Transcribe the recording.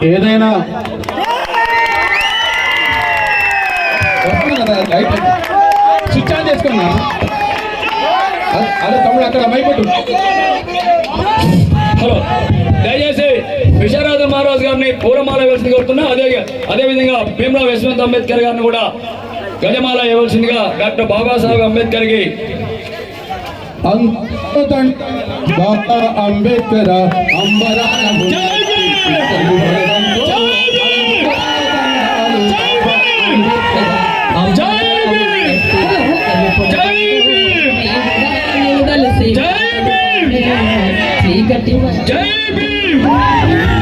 ఏదైనా switch on చేసుకున్నా అదే తమ్ముడు అక్కడ మైపట్టు. హలో, దయచేసి విశ్వనాథ మహారాజ్ గారిని పూలమాల వేయాల్సింది కోరుతున్నా. అదేవిధంగా భీమ్రావ్ యశ్వంత్ అంబేద్కర్ గారిని కూడా గజమాల వేయవలసిందిగా డాక్టర్ బాబాసాహెబ్ అంబేద్కర్ కి బాబా అంబేద్కర్ జై భీమ్.